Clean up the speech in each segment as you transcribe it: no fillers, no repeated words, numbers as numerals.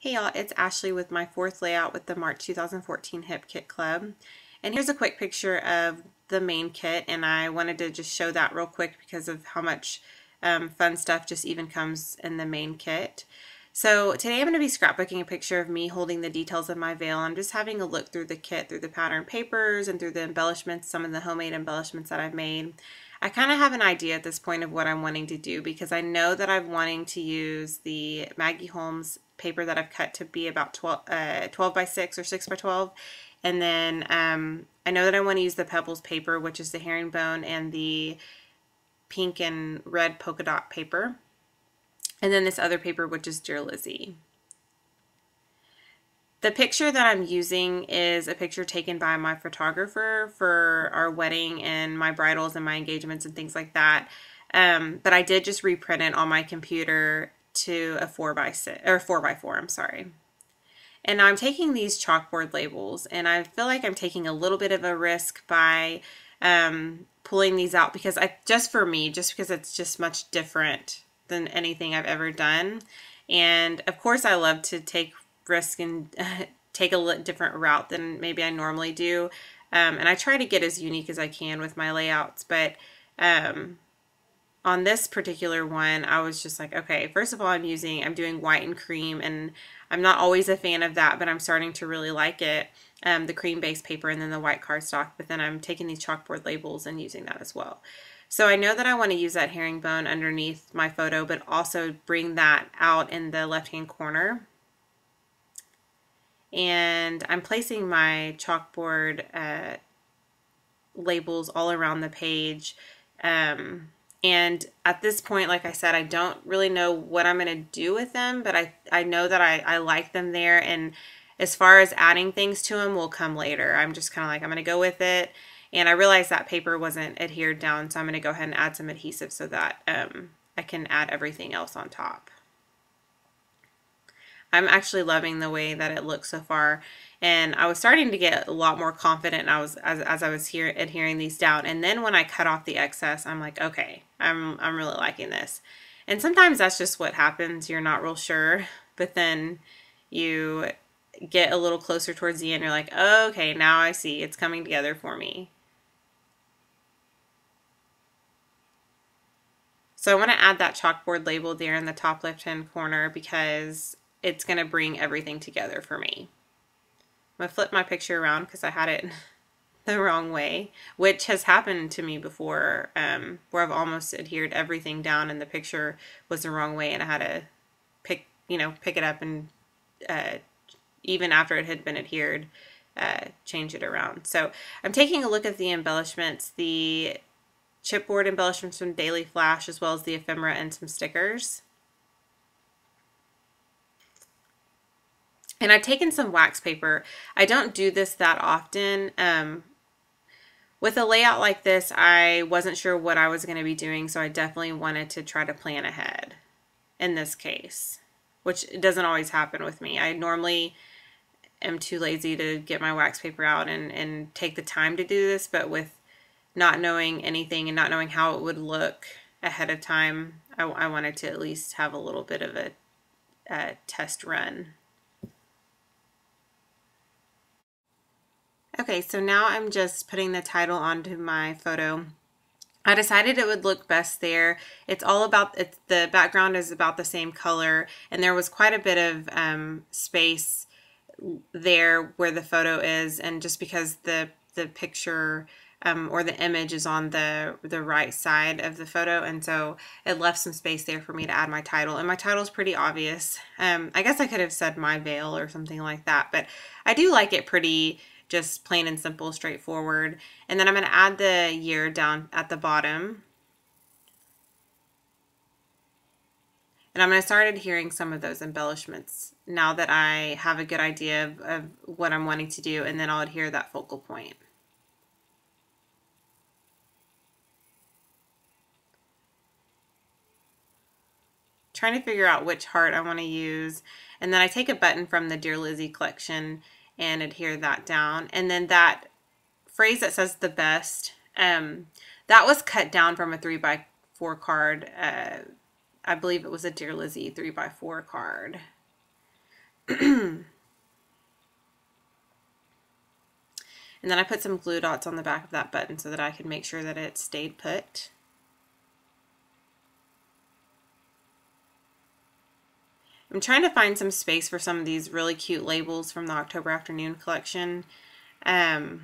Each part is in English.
Hey y'all, it's Ashley with my fourth layout with the March 2014 Hip Kit Club. And here's a quick picture of the main kit, and I wanted to just show that real quick because of how much fun stuff just even comes in the main kit. So today I'm going to be scrapbooking a picture of me holding the details of my veil. I'm just having a look through the kit, through the pattern papers and through the embellishments, some of the homemade embellishments that I've made. I kind of have an idea at this point of what I'm wanting to do because I know that I'm wanting to use the Maggie Holmes paper that I've cut to be about 12 by 6 or 6 by 12. And then I know that I want to use the Pebbles paper, which is the herringbone and the pink and red polka dot paper. And then this other paper, which is Dear Lizzie. The picture that I'm using is a picture taken by my photographer for our wedding and my bridals and my engagements and things like that. But I did just reprint it on my computer to a 4x6 or 4x4, I'm sorry. And now I'm taking these chalkboard labels, and I feel like I'm taking a little bit of a risk by pulling these out because just because it's just much different than anything I've ever done. And of course I love to take risk and take a different route than maybe I normally do. And I try to get as unique as I can with my layouts, but on this particular one, I was just like, okay, first of all, I'm doing white and cream, and I'm not always a fan of that, but I'm starting to really like it, the cream-based paper and then the white cardstock, but then I'm taking these chalkboard labels and using that as well. So I know that I want to use that herringbone underneath my photo, but also bring that out in the left-hand corner. And I'm placing my chalkboard labels all around the page. And at this point, like I said, I don't really know what I'm going to do with them, but I know that I like them there. And as far as adding things to them will come later. I'm just kind of like, I'm going to go with it. And I realized that paper wasn't adhered down, so I'm going to go ahead and add some adhesive so that I can add everything else on top. I'm actually loving the way that it looks so far, and I was starting to get a lot more confident as I was adhering these down. And then when I cut off the excess, I'm like, okay, I'm really liking this. And sometimes that's just what happens. You're not real sure, but then you get a little closer towards the end. You're like, okay, now I see it's coming together for me. So I want to add that chalkboard label there in the top left-hand corner because it's going to bring everything together for me. I'm going to flip my picture around because I had it the wrong way, which has happened to me before, where I've almost adhered everything down and the picture was the wrong way, and I had to pick it up and even after it had been adhered, change it around. So I'm taking a look at the embellishments, the chipboard embellishments from Daily Flash, as well as the ephemera and some stickers. And I've taken some wax paper. I don't do this that often. With a layout like this, I wasn't sure what I was going to be doing, so I definitely wanted to try to plan ahead in this case, which doesn't always happen with me. I normally am too lazy to get my wax paper out and take the time to do this, but with not knowing anything and not knowing how it would look ahead of time, I wanted to at least have a little bit of a test run. Okay, so now I'm just putting the title onto my photo. I decided it would look best there. It's all about, the background is about the same color, and there was quite a bit of space there where the photo is, and just because the picture or the image is on the right side of the photo, and so it left some space there for me to add my title, and my title is pretty obvious. I guess I could have said My Veil or something like that, but I do like it pretty just plain and simple, straightforward. And then I'm going to add the year down at the bottom. And I'm going to start adhering some of those embellishments now that I have a good idea of what I'm wanting to do, and then I'll adhere that focal point. Trying to figure out which heart I want to use, and then I take a button from the Dear Lizzie collection and adhere that down. And then that phrase that says the best, that was cut down from a 3x4 card. I believe it was a Dear Lizzie 3x4 card. And then I put some glue dots on the back of that button so that I could make sure that it stayed put. I'm trying to find some space for some of these really cute labels from the October Afternoon collection. I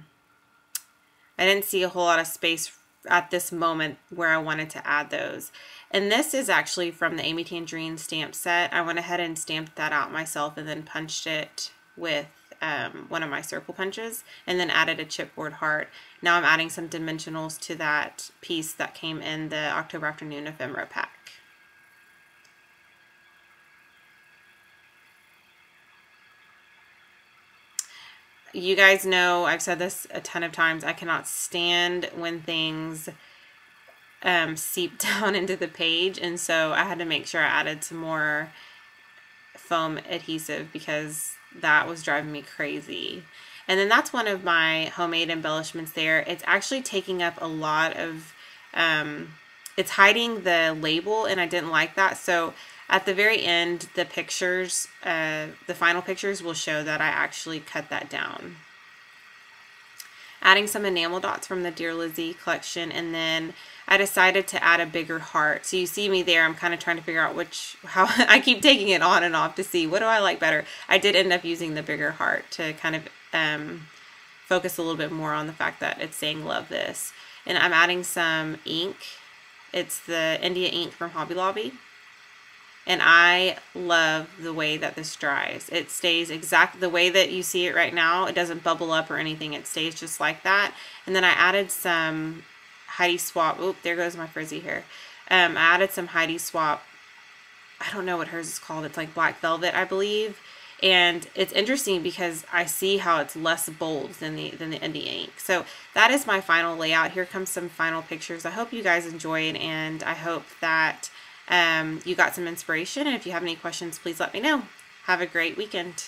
didn't see a whole lot of space at this moment where I wanted to add those. And this is actually from the Amy Tangerine stamp set. I went ahead and stamped that out myself and then punched it with one of my circle punches and then added a chipboard heart. Now I'm adding some dimensionals to that piece that came in the October Afternoon ephemera pack. You guys know, I've said this a ton of times, I cannot stand when things seep down into the page, and so I had to make sure I added some more foam adhesive because that was driving me crazy. And then that's one of my homemade embellishments there. It's actually taking up a lot of, it's hiding the label, and I didn't like that. So at the very end, the pictures, the final pictures will show that I actually cut that down. Adding some enamel dots from the Dear Lizzie collection, and then I decided to add a bigger heart. So you see me there, I'm kind of trying to figure out how I keep taking it on and off to see what do I like better. I did end up using the bigger heart to kind of focus a little bit more on the fact that it's saying love this. And I'm adding some ink. It's the India ink from Hobby Lobby. And I love the way that this dries. It stays exactly the way that you see it right now. It doesn't bubble up or anything. It stays just like that. And then I added some Heidi Swapp. Oop, there goes my frizzy hair. I added some Heidi Swapp. I don't know what hers is called. It's like black velvet, I believe. And it's interesting because I see how it's less bold than the India ink. So that is my final layout. Here comes some final pictures. I hope you guys enjoyed, and I hope that you got some inspiration. And if you have any questions, please let me know. Have a great weekend.